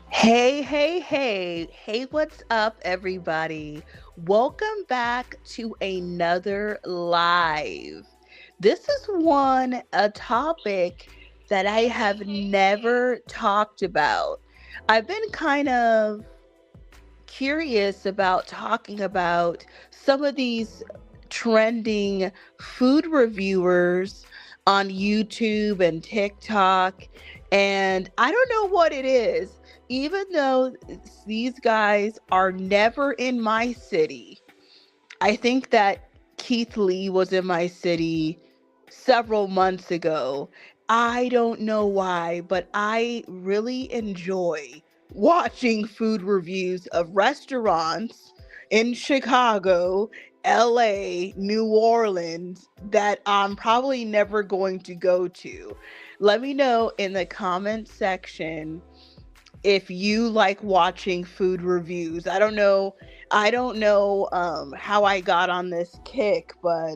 Hey, hey, hey, hey, what's up, everybody? Welcome back to another live. This is a topic that I have never talked about. I've been kind of curious about talking about some of these trending food reviewers on YouTube and TikTok. And I don't know what it is, even though these guys are never in my city. I think that Keith Lee was in my city several months ago. I don't know why, but I really enjoy watching food reviews of restaurants in Chicago, LA, New Orleans that I'm probably never going to go to. Let me know in the comment section if you like watching food reviews. I don't know how I got on this kick, but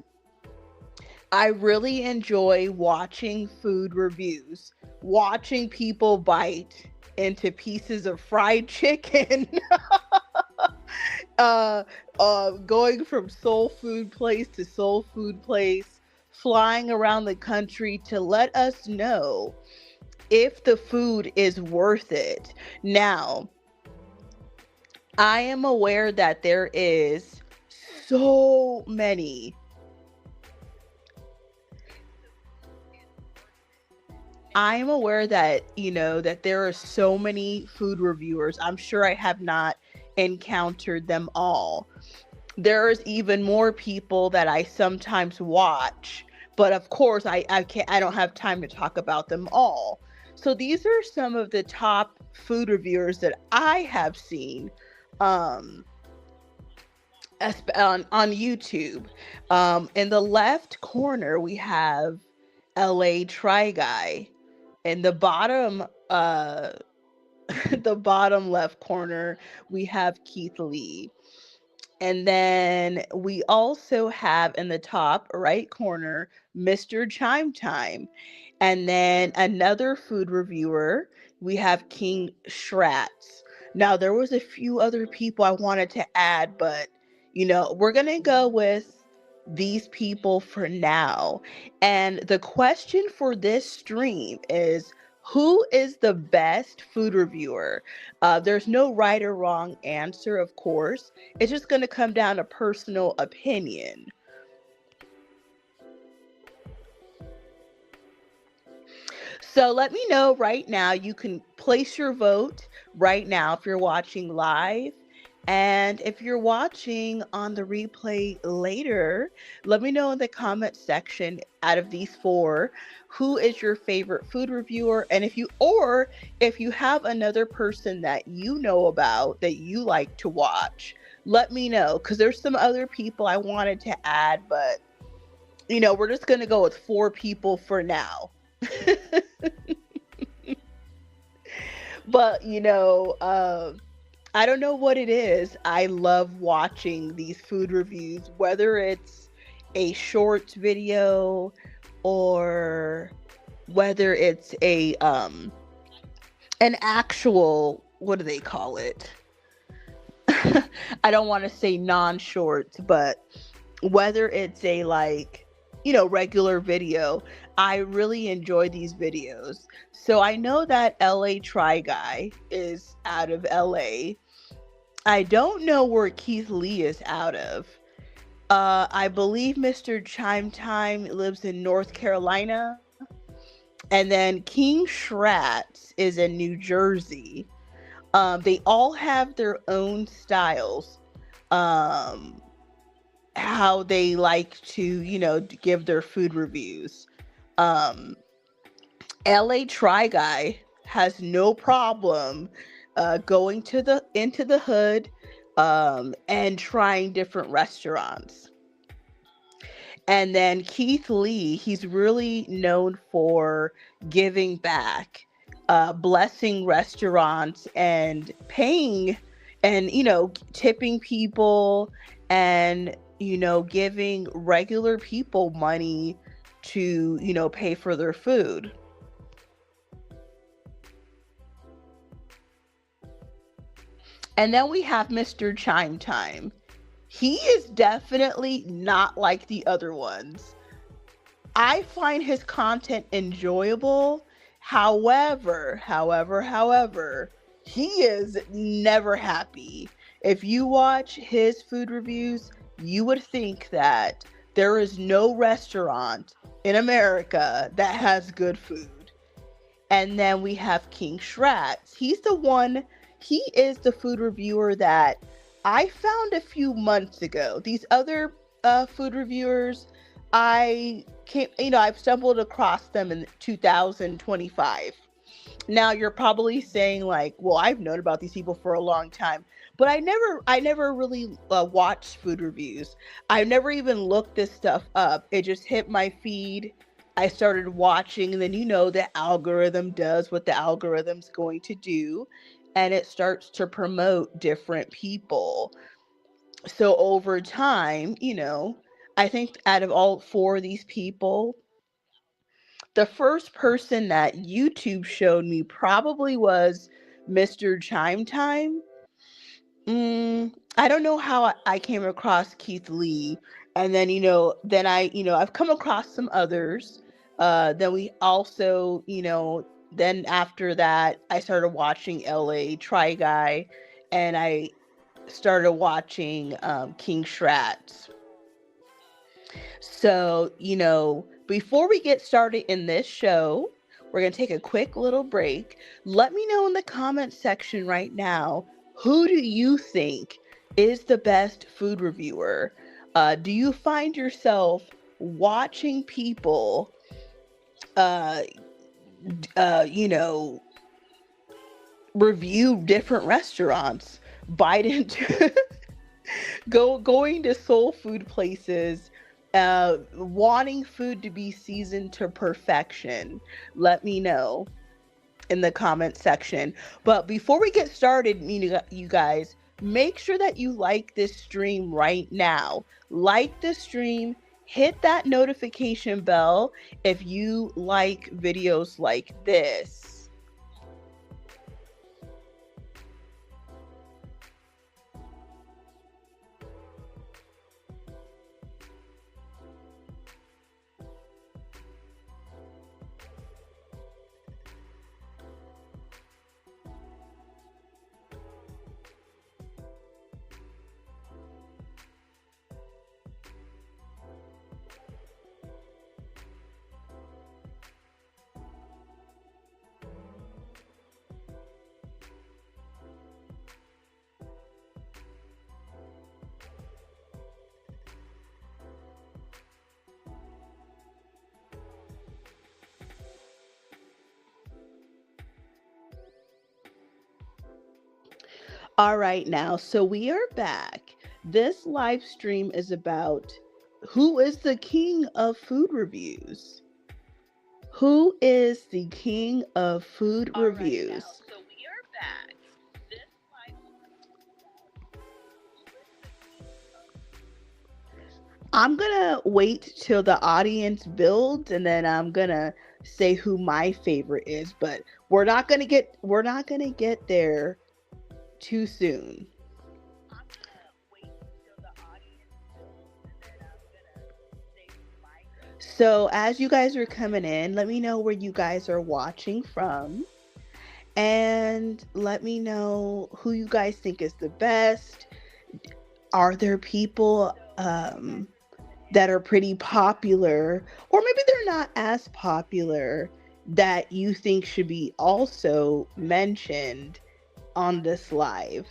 I really enjoy watching food reviews, watching people bite into pieces of fried chicken, uh, going from soul food place to soul food place, flying around the country to let us know if the food is worth it. Now, I am aware that there is so many I am aware that, that there are so many food reviewers. I'm sure I have not encountered them all. There's even more people that I sometimes watch, but of course I don't have time to talk about them all. So these are some of the top food reviewers that I have seen um on YouTube. In the left corner we have LA Try Guy. In the bottom the bottom left corner we have Keith Lee. And then we also have in the top right corner Mr. ChimeTime. And then another food reviewer, we have King Schratz. Now there was a few other people I wanted to add, but we're going to go with these people for now. And the question for this stream is, who is the best food reviewer? There's no right or wrong answer, of course. It's just going to come down to personal opinion. So let me know right now. You can place your vote right now if you're watching live. And if you're watching on the replay later, let me know in the comment section out of these four who is your favorite food reviewer. And if you have another person that you know about that you like to watch, let me know, because there's some other people I wanted to add, but we're just going to go with four people for now. But I don't know what it is. I love watching these food reviews, whether it's a short video or whether it's a an actual, what do they call it? I don't want to say non-shorts, but whether it's a regular video, I really enjoy these videos. So I know that LA Try Guy is out of LA. I don't know where Keith Lee is out of. I believe Mr. Chime Time lives in North Carolina. And then King Schratz is in New Jersey. They all have their own styles. Um, how they like to, give their food reviews. Um, LA Try Guy has no problem going to the into the hood and trying different restaurants. And then Keith Lee, he's really known for giving back, blessing restaurants and paying and, tipping people and, giving regular people money to, pay for their food. And then we have Mr. ChimeTime. He is definitely not like the other ones. I find his content enjoyable. However, he is never happy. If you watch his food reviews, you would think that there is no restaurant in America that has good food. And then we have King Schratz. He is the food reviewer that I found a few months ago. These other food reviewers, I've stumbled across them in 2025. Now you're probably saying like, well, I've known about these people for a long time, but I never really watched food reviews. I've never even looked this stuff up. It just hit my feed. I started watching, and then the algorithm does what the algorithm's going to do, and it starts to promote different people. So over time, I think out of all four of these people, the first person that YouTube showed me probably was Mr. ChimeTime. I don't know how I came across Keithlee, and then I've come across some others. Then we also then after that I started watching LATRYGUY, and I started watching King Schratz. So, before we get started in this show, we're going to take a quick little break. Let me know in the comment section right now, who do you think is the best food reviewer? Do you find yourself watching people, uh, you know, review different restaurants, bite into going to soul food places, wanting food to be seasoned to perfection? Let me know in the comment section. But before we get started, you guys, make sure that you like this stream right now. Like the stream, hit that notification bell if you like videos like this. All right, now, so we are back. This live stream is about who is the king of food reviews. Who is the king of food reviews? Right, now, so we are back. This I'm gonna wait till the audience builds, and then I'm gonna say who my favorite is, but we're not gonna get there too soon. So as you guys are coming in, let me know where you guys are watching from, and let me know who you guys think is the best. Are there people that are pretty popular, or maybe they're not as popular, that you think should be also mentioned on this live?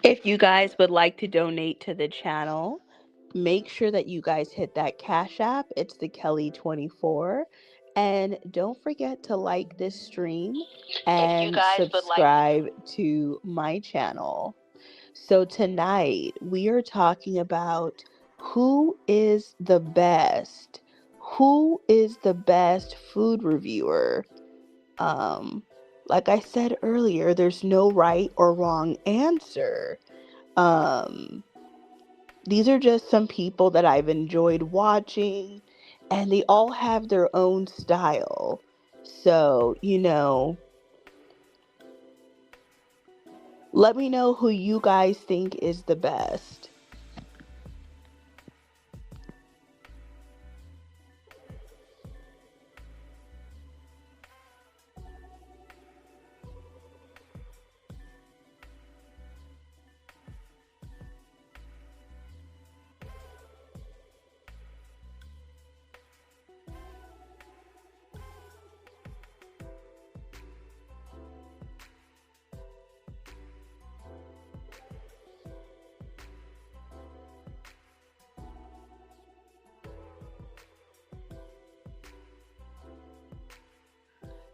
If you guys would like to donate to the channel, make sure that you guys hit that Cash App. It's the Kelly24. And don't forget to like this stream If you and guys would like to. subscribe to my channel. So tonight we are talking about who is the best. Who is the best food reviewer? Um, like I said earlier, there's no right or wrong answer. Um, these are just some people that I've enjoyed watching, and they all have their own style. So, let me know who you guys think is the best.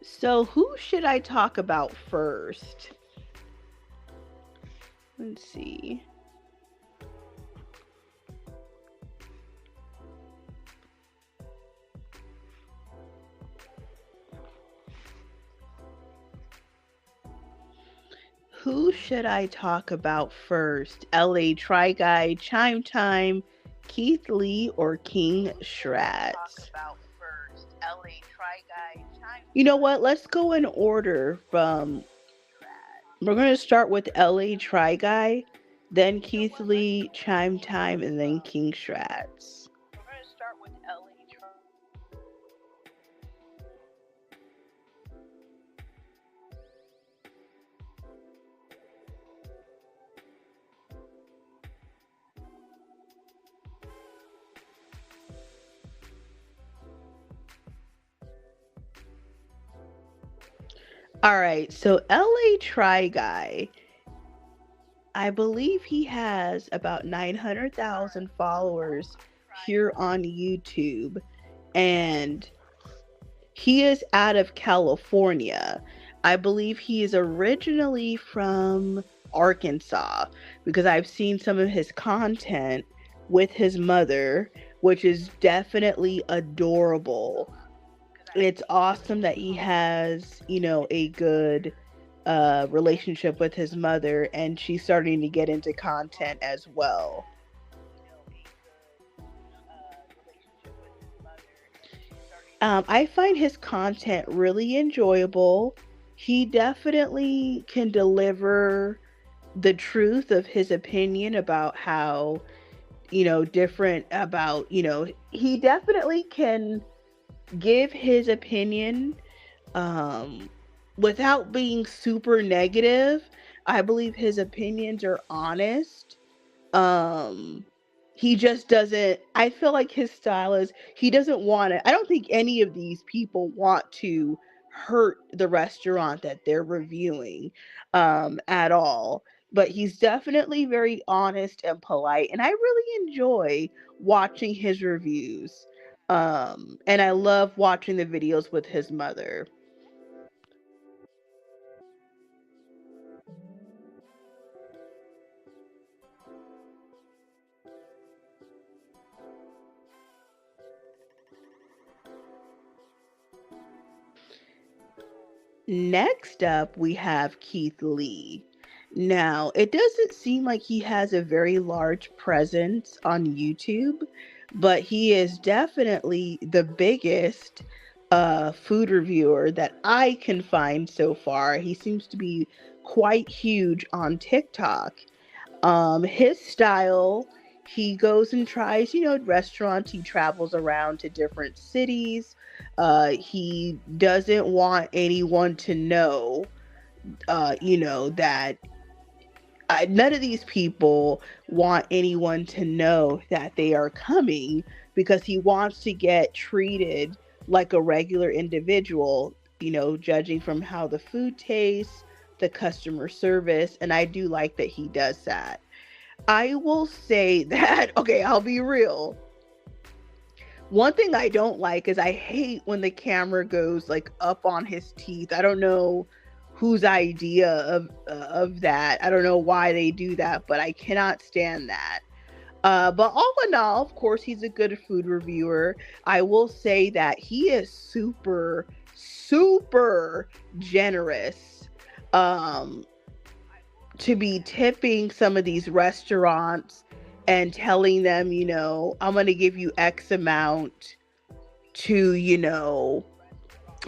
So, who should I talk about first? Let's see. Who should I talk about first? LATRYGUY, ChimeTime, Keithlee, or King Schratz? You know what? Let's go in order from. We're going to start with LATRYGUY, then Keithlee, ChimeTime, and then King Schratz. All right, so LATRYGUY, I believe he has about 900,000 followers here on YouTube, and he is out of California. I believe he is originally from Arkansas because I've seen some of his content with his mother, which is definitely adorable. It's awesome that he has, a good relationship with his mother, and she's starting to get into content as well. I find his content really enjoyable. He definitely can deliver the truth of his opinion about how, different about, he definitely can give his opinion um, without being super negative. I believe his opinions are honest. um he just doesn't, I feel like his style is, he doesn't want to, I don't think any of these people want to hurt the restaurant that they're reviewing at all, but he's definitely very honest and polite, and I really enjoy watching his reviews. And I love watching the videos with his mother. Next up, we have Keithlee. Now, it doesn't seem like he has a very large presence on YouTube, but he is definitely the biggest food reviewer that I can find so far. He seems to be quite huge on TikTok. His style, he goes and tries, restaurants. He travels around to different cities. He doesn't want anyone to know, that none of these people want anyone to know that they are coming, because he wants to get treated like a regular individual, judging from how the food tastes, the customer service, and I do like that he does that. I will say that, okay, I'll be real. One thing I don't like is I hate when the camera goes like up on his teeth. I don't know whose idea of that. I don't know why they do that, but I cannot stand that. But all in all, of course, he's a good food reviewer. I will say that he is super, super generous. Um, to be tipping some of these restaurants and telling them, I'm going to give you X amount to,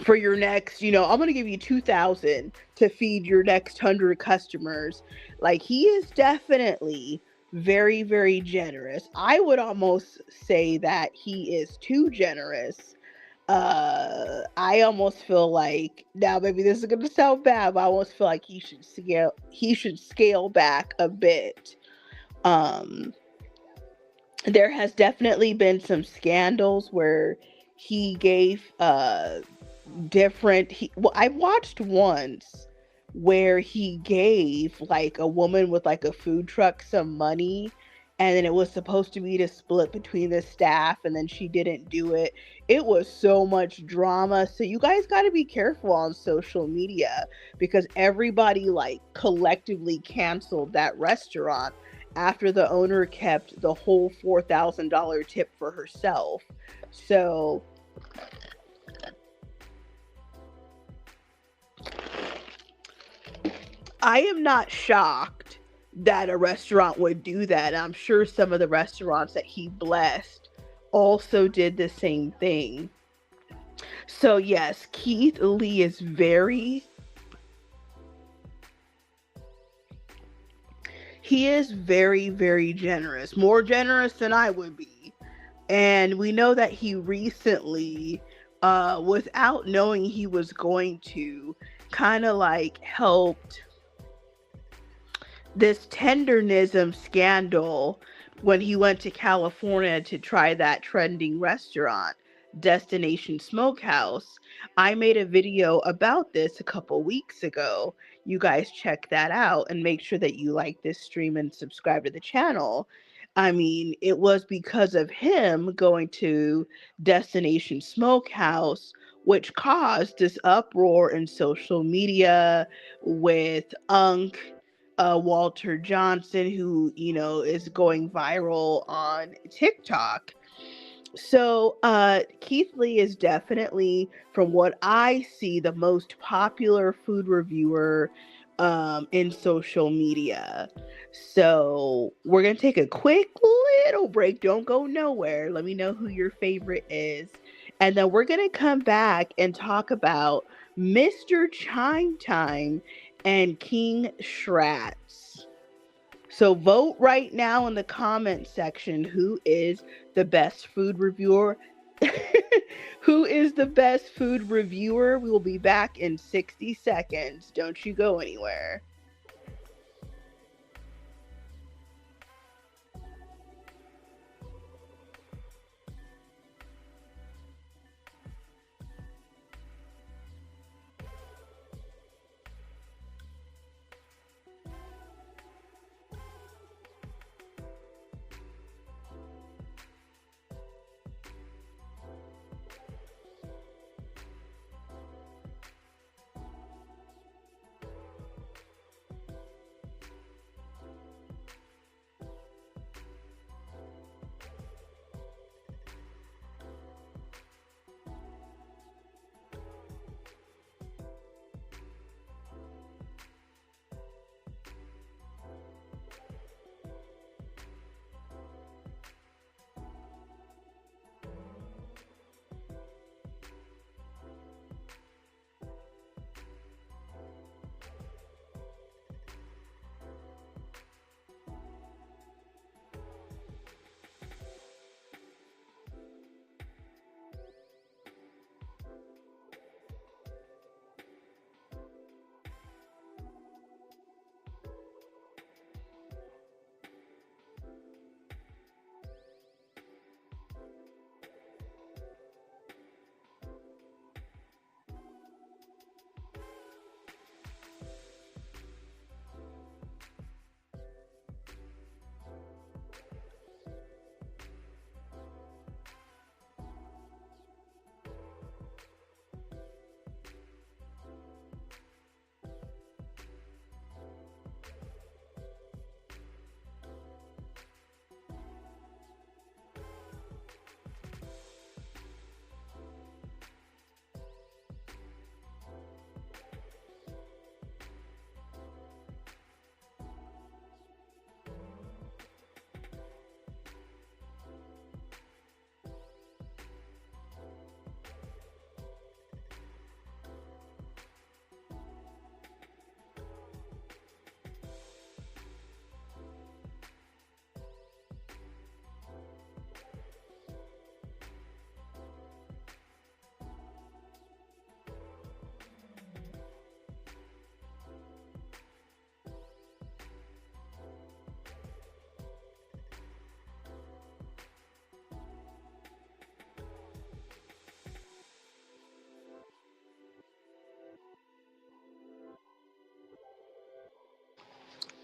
for your next, I'm going to give you 2,000 to feed your next 100 customers. Like, he is definitely very, very generous. I would almost say that he is too generous. I almost feel like, now maybe this is going to sound bad, but I almost feel like he should scale back a bit. Um, there has definitely been some scandals where he gave well, I watched once where he gave like a woman with like a food truck some money, and then it was supposed to be to split between the staff, and then she didn't do it. It was so much drama. So you guys got to be careful on social media, because everybody like collectively canceled that restaurant after the owner kept the whole $4,000 tip for herself. So I am not shocked that a restaurant would do that. I'm sure some of the restaurants that he blessed also did the same thing. So yes, Keith Lee is very, very generous. More generous than I would be. And we know that he recently, without knowing he was going to, kind of like helped this tendernism scandal when he went to California to try that trending restaurant, Destination Smokehouse. I made a video about this a couple weeks ago. You guys check that out and make sure that you like this stream and subscribe to the channel. I mean, it was because of him going to Destination Smokehouse, which caused this uproar in social media with Walter Johnson, who, is going viral on TikTok. So Keith Lee is definitely, from what I see, the most popular food reviewer in social media. So we're going to take a quick little break. Don't go nowhere. Let me know who your favorite is. And then we're going to come back and talk about Mr. ChimeTime and King Schratz. So vote right now in the comment section who is the best food reviewer. Who is the best food reviewer? We will be back in 60 seconds. Don't you go anywhere.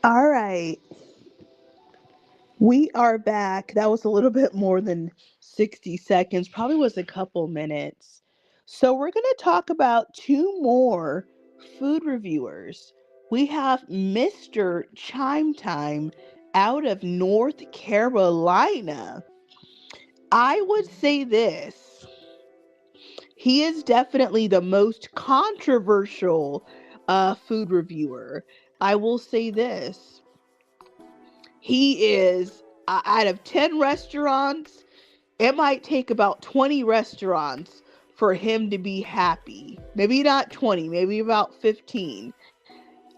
All right, we are back. That was a little bit more than 60 seconds, probably was a couple minutes. So, we're going to talk about two more food reviewers. We have Mr. ChimeTime out of North Carolina. I would say this: he is definitely the most controversial food reviewer. I will say this: he is, out of 10 restaurants, it might take about 20 restaurants for him to be happy. Maybe not 20, maybe about 15.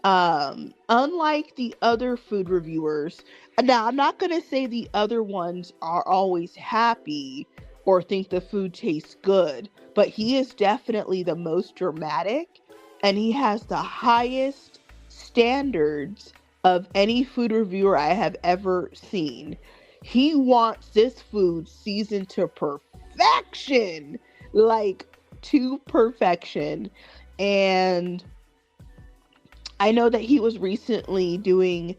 Unlike the other food reviewers, now I'm not going to say the other ones are always happy or think the food tastes good, but he is definitely the most dramatic, and he has the highest standards of any food reviewer I have ever seen. He wants this food seasoned to perfection, like to perfection. And I know that he was recently doing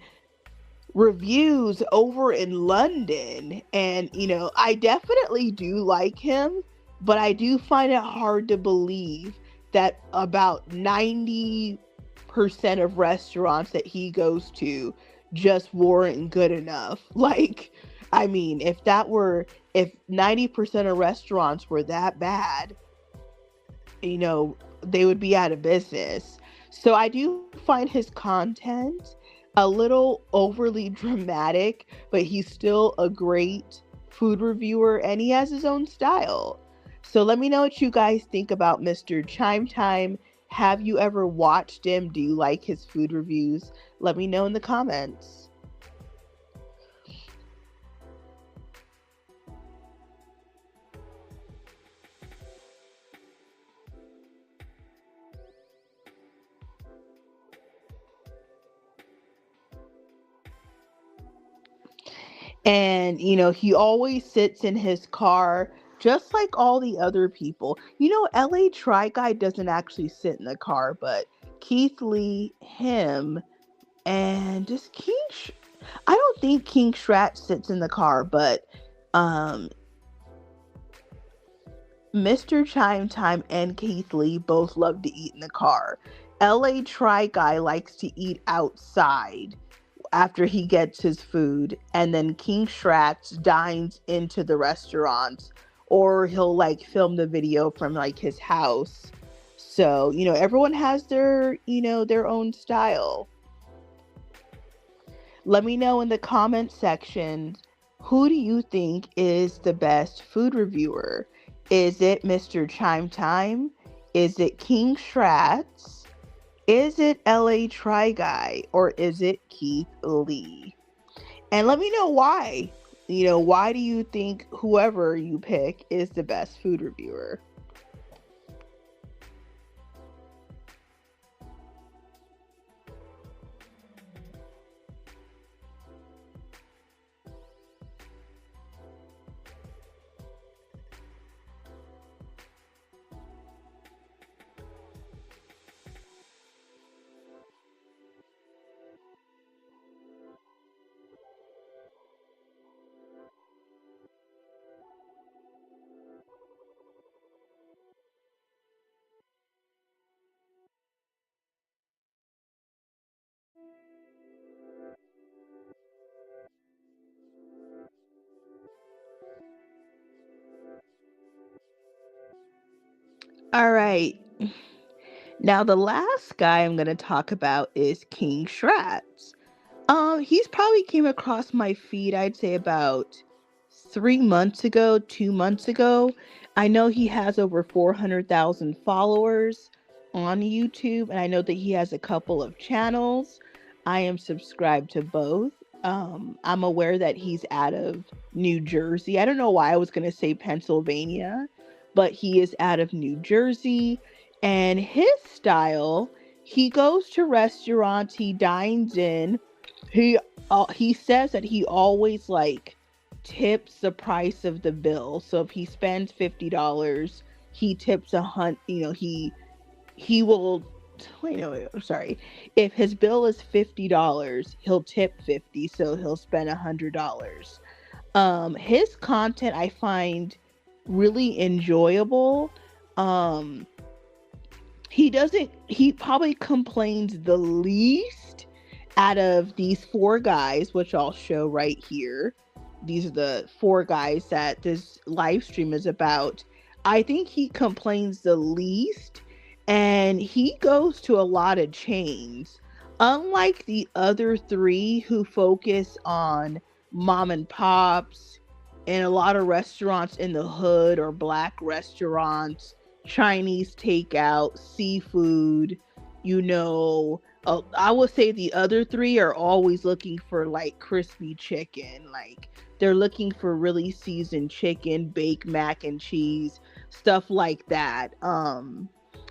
reviews over in London, and I definitely do like him, but I do find it hard to believe that about 90% of restaurants that he goes to just weren't good enough. Like, I mean, if 90% of restaurants were that bad, they would be out of business. So I do find his content a little overly dramatic, but he's still a great food reviewer and he has his own style. So let me know what you guys think about Mr. Chime Time. Have you ever watched him? Do you like his food reviews? Let me know in the comments. And, he always sits in his car just like all the other people. LA Try Guy doesn't actually sit in the car, but Keith Lee, him, and just I don't think King Schratz sits in the car, but um, Mr. Chime Time and Keith Lee both love to eat in the car. LA Try Guy likes to eat outside after he gets his food, and then King Schratz dines into the restaurant, or he'll like film the video from like his house. So, everyone has their own style. Let me know in the comment section, who do you think is the best food reviewer? Is it Mr. Chime Time? Is it King Schratz? Is it LA Try Guy? Or is it Keith Lee? And let me know why. Why do you think whoever you pick is the best food reviewer? All right. Now, the last guy I'm going to talk about is King Schratz. He's probably came across my feed, I'd say about 3 months ago, 2 months ago. I know he has over 400,000 followers on YouTube, and I know that he has a couple of channels. I am subscribed to both. I'm aware that he's out of New Jersey. I don't know why I was going to say Pennsylvania, but he is out of New Jersey. And his style, he goes to restaurants, he dines in, he says that he always like tips the price of the bill. So if he spends $50, he tips he will wait, I'm sorry. If his bill is $50, he'll tip 50, so he'll spend $100. His content I find really enjoyable. Um, he probably complains the least out of these four guys, which I'll show right here. These are the four guys that this live stream is about. I think he complains the least, and he goes to a lot of chains. Unlike the other three who focus on mom and pops and a lot of restaurants in the hood or black restaurants, Chinese takeout, seafood, I would say the other three are always looking for like crispy chicken. Like they're looking for really seasoned chicken, baked mac and cheese, stuff like that.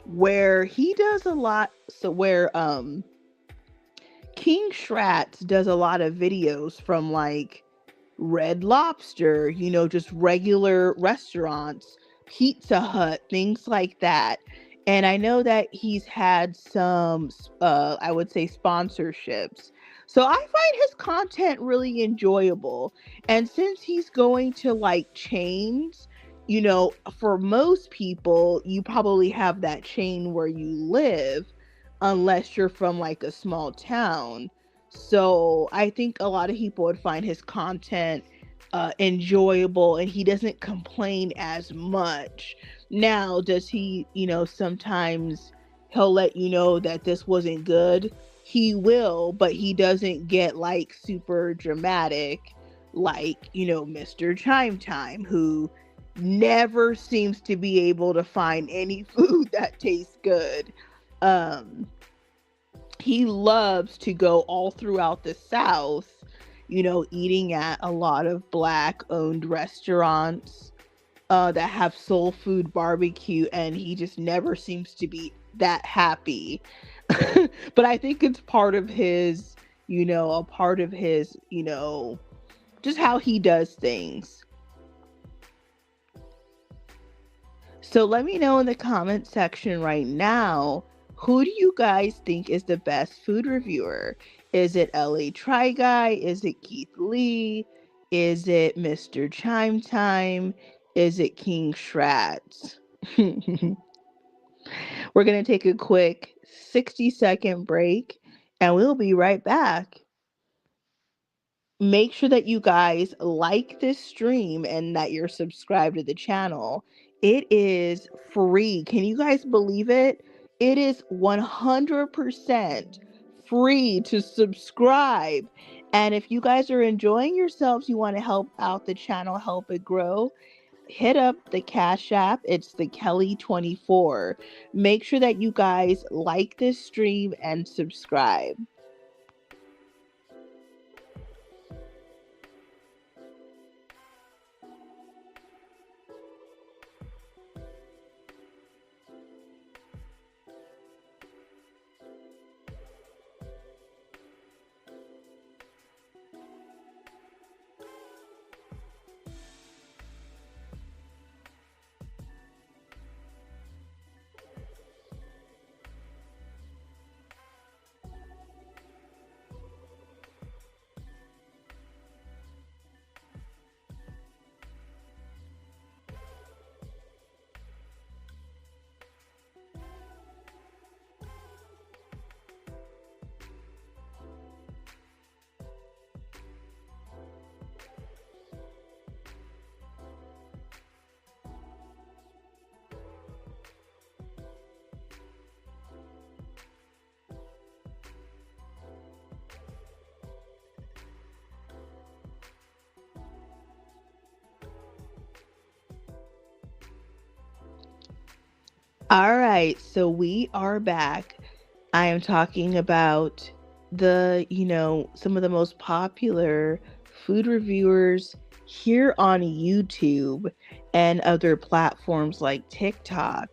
Where he does a lot, so where King Schratz does a lot of videos from like Red Lobster, just regular restaurants, Pizza Hut, things like that. And I know that he's had some, I would say, sponsorships. So I find his content really enjoyable. And since he's going to like chains, for most people, you probably have that chain where you live, unless you're from like a small town. So I think a lot of people would find his content enjoyable, and he doesn't complain as much. Now, does he, sometimes he'll let you know that this wasn't good? He will, but he doesn't get like super dramatic like, Mr. ChimeTime, who never seems to be able to find any food that tastes good. Um, he loves to go all throughout the South, eating at a lot of black owned restaurants that have soul food barbecue, and he just never seems to be that happy. But I think it's part of his, a part of his, just how he does things. So let me know in the comment section right now, who do you guys think is the best food reviewer? Is it LATRYGUY? Is it Keith Lee? Is it Mr. ChimeTime? Is it King Schratz? We're going to take a quick 60-second break, and we'll be right back. Make sure that you guys like this stream and that you're subscribed to the channel. It is free. Can you guys believe it? It is 100% free to subscribe. And if you guys are enjoying yourselves, you want to help out the channel, help it grow, hit up the Cash App. It's the Kelly24. Make sure that you guys like this stream and subscribe. All right, so we are back. I am talking about some of the most popular food reviewers here on YouTube and other platforms like TikTok.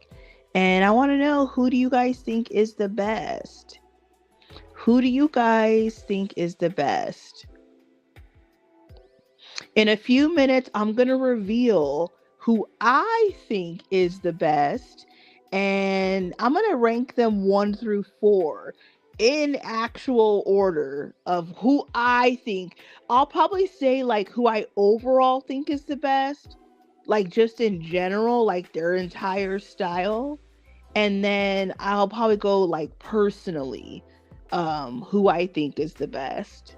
And I want to know, who do you guys think is the best? Who do you guys think is the best? In a few minutes, I'm going to reveal who I think is the best. and I'm gonna rank them 1 through 4 in actual order of who I think. I'll probably say like who I overall think is the best, like just in general, like their entire style. And then I'll probably go like personally, who I think is the best.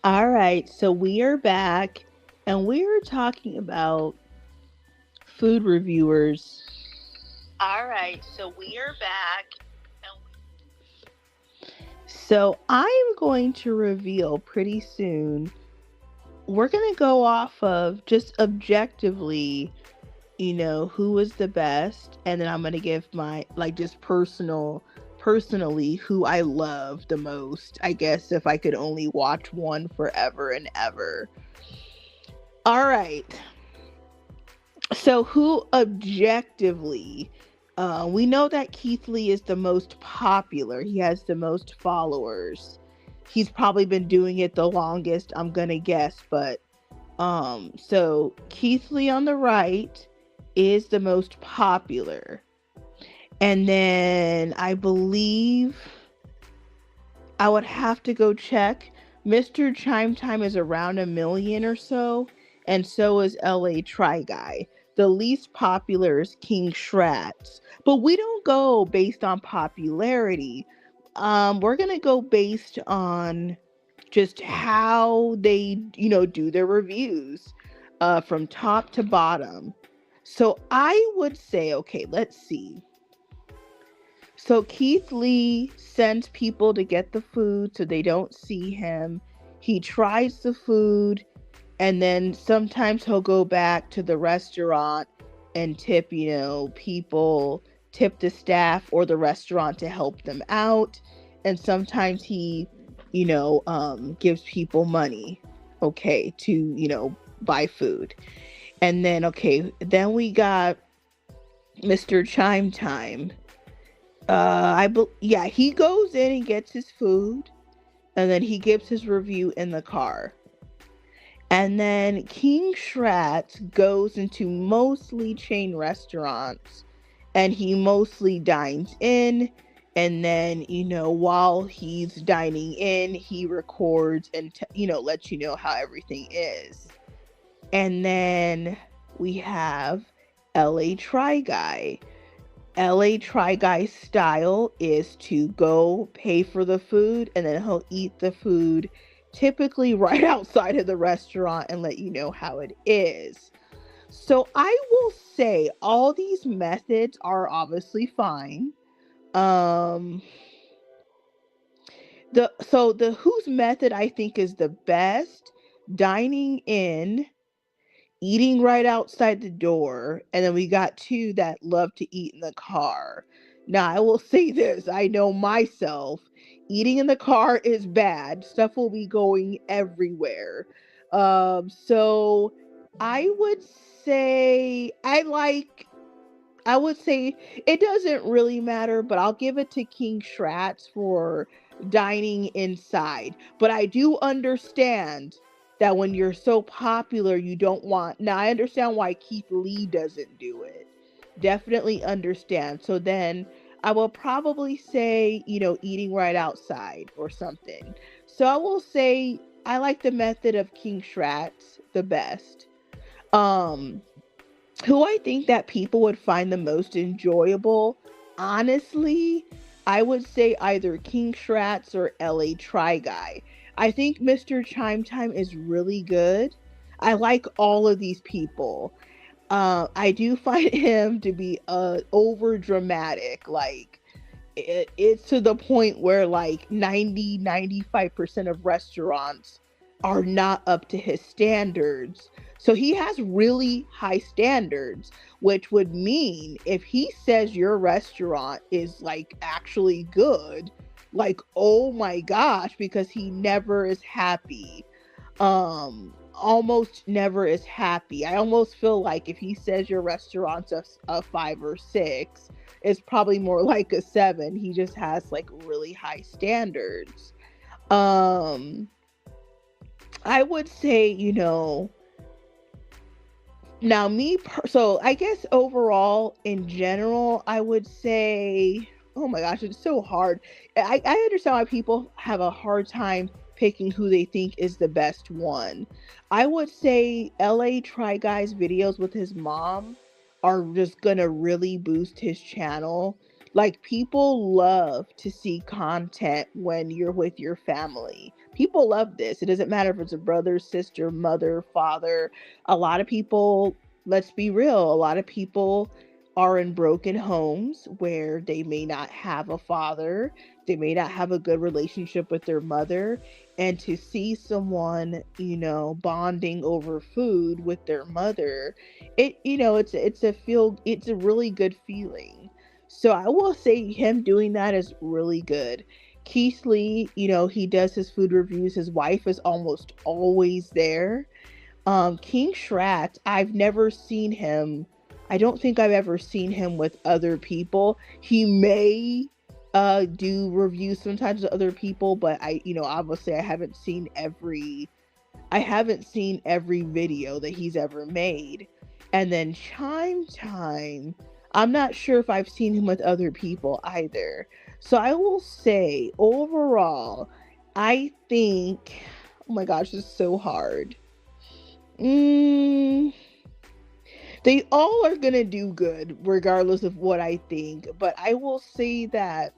All right, so we are back and we are talking about food reviewers. All right, so we are back. So I'm going to reveal pretty soon. We're going to go off of just objectively, who was the best, and then I'm going to give my like just personally who I love the most. I guess if I could only watch one forever and ever. All right. So who objectively, we know that Keith Lee is the most popular. He has the most followers. He's probably been doing it the longest, I'm gonna guess. But so Keith Lee on the right is the most popular. And then I believe I would have to go check. Mr. ChimeTime is around 1 million or so, and so is LATRYGUY. The least popular is kingschratz. But we don't go based on popularity. We're gonna go based on just how they, do their reviews, from top to bottom. So I would say, okay, let's see. So Keith Lee sends people to get the food so they don't see him. He tries the food, and then sometimes he'll go back to the restaurant and tip, people, tip the staff or the restaurant to help them out. And sometimes he, gives people money, okay, to, buy food. And then, okay, then we got Mr. ChimeTime. Yeah, he goes in and gets his food, and then he gives his review in the car. And then King Schratz goes into mostly chain restaurants, and he mostly dines in. And then, while he's dining in, he records and, lets you know how everything is. And then we have LATRYGUY. LA Try Guy style is to go pay for the food and then he'll eat the food typically right outside of the restaurant and let you know how it is. So I will say all these methods are obviously fine. Um the whose method I think is the best, dining in, eating right outside the door, and then we got two that love to eat in the car. Now, I will say this, I know myself, eating in the car is bad. Stuff will be going everywhere. So I would say I would say it doesn't really matter, but I'll give it to King Schratz for dining inside. But I do understand that when you're so popular, you don't want. Now, I understand why Keithlee doesn't do it. Definitely understand. So then I will probably say, eating right outside or something. So I will say I like the method of King Schratz the best. Um, who I think that people would find the most enjoyable, honestly, I would say either King Schratz or LATRYGUY. I think Mr. ChimeTime is really good. I like all of these people. I do find him to be over dramatic. Like it's to the point where like 95% of restaurants are not up to his standards. So he has really high standards, which would mean if he says your restaurant is like actually good, like oh my gosh, because he never is happy. Almost never is happy. I almost feel like if he says your restaurant's a 5 or 6, it's probably more like a 7. He just has like really high standards. Um, I would say, now so I guess overall in general, I would say, oh my gosh, it's so hard. I understand why people have a hard time picking who they think is the best one. I would say LA Try Guy's videos with his mom are just gonna really boost his channel. Like people love to see content when you're with your family. People love this. It doesn't matter if it's a brother, sister, mother, father. A lot of people, let's be real, a lot of people are in broken homes where they may not have a father, they may not have a good relationship with their mother, and to see someone, bonding over food with their mother, it's a really good feeling. So I will say him doing that is really good. Keithlee, he does his food reviews. His wife is almost always there. King Schratz, I've never seen him. I don't think I've ever seen him with other people. He may do reviews sometimes with other people, but obviously I haven't seen every video that he's ever made. And then Chime Time, I'm not sure if I've seen him with other people either. So I will say overall, I think, oh my gosh, it's so hard. Mm, they all are gonna do good regardless of what I think, but I will say that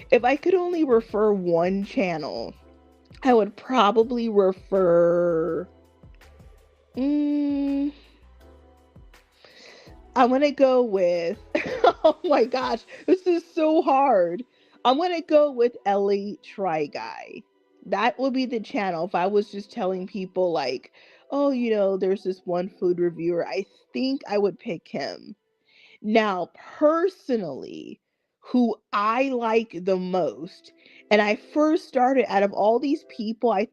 if I could only refer one channel, I would probably refer. Mm, I'm gonna go with. Oh my gosh, this is so hard. I'm gonna go with Ellie Try Guy. That would be the channel if I was just telling people like, oh, there's this one food reviewer. I think I would pick him. Now, personally, who I like the most, and I first started out of all these people, I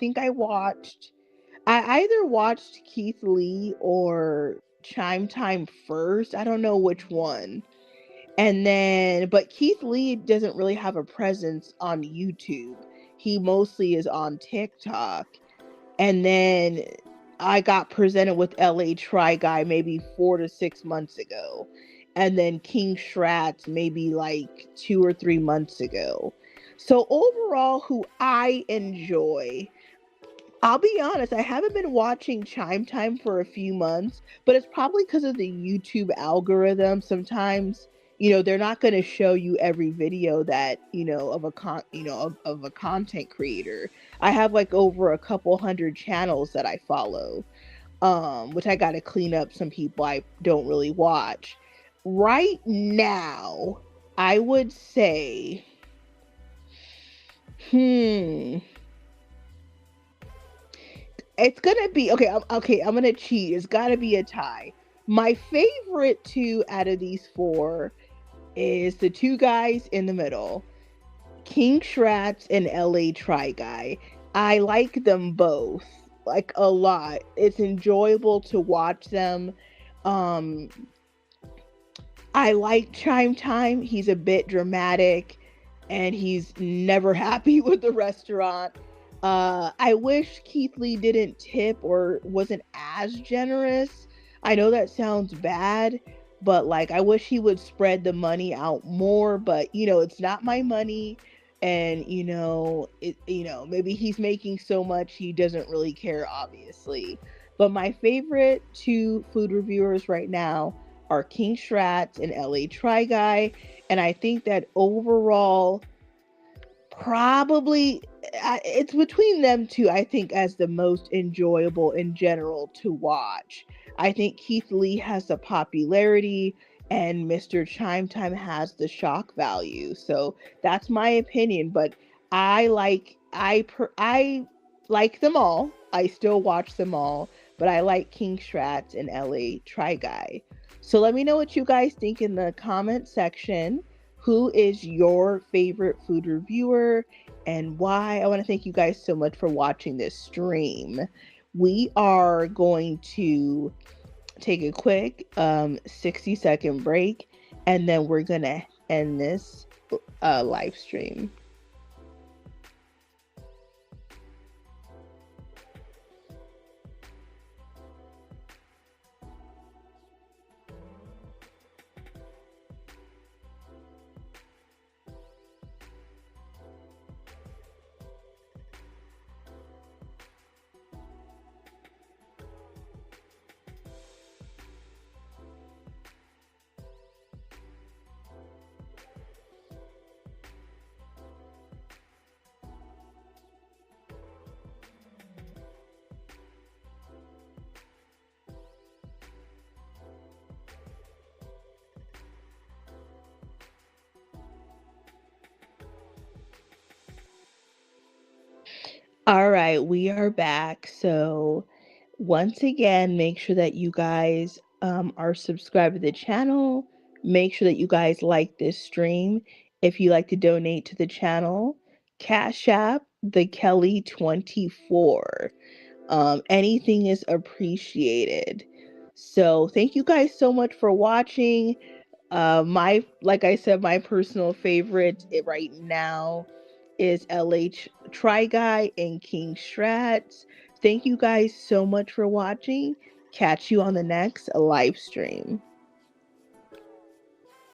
either watched Keithlee or ChimeTime first. I don't know which one. And then, but Keithlee doesn't really have a presence on YouTube. He mostly is on TikTok. And then I got presented with LA Try Guy maybe 4 to 6 months ago. And then King Schratz maybe like 2 or 3 months ago. So overall, who I enjoy, I'll be honest, I haven't been watching Chime Time for a few months, but it's probably because of the YouTube algorithm. Sometimes they're not going to show you every video that, of of a content creator. I have like over a couple hundred channels that I follow, which I got to clean up some people I don't really watch. Right now, I would say, it's gonna be okay. I'm gonna cheat. It's gotta be a tie. My favorite two out of these four is the two guys in the middle, King Schratz and LATRYGUY. I like them both like a lot. It's enjoyable to watch them. Um, I like ChimeTime. He's a bit dramatic and he's never happy with the restaurant. I wish Keithlee didn't tip or wasn't as generous. I know that sounds bad, but like I wish he would spread the money out more, but it's not my money, and maybe he's making so much he doesn't really care, obviously. But my favorite two food reviewers right now are King Schratz and LATRYGUY, and I think that overall probably it's between them two, I think, as the most enjoyable in general to watch. I think Keithlee has the popularity and Mr. Chimetime has the shock value. So that's my opinion, but I like them all. I still watch them all, but I like King Schratz and LATRYGUY. So let me know what you guys think in the comment section. Who is your favorite food reviewer and why? I want to thank you guys so much for watching this stream. We are going to take a quick 60-second break, and then we're going to end this live stream. All right, we are back. So once again, make sure that you guys are subscribed to the channel. Make sure that you guys like this stream. If you like to donate to the channel, Cash App the Kelly 24. Anything is appreciated. So thank you guys so much for watching. Like I said, my personal favorite right now is LATRYGUY and King Schratz. Thank you guys so much for watching. Catch you on the next live stream.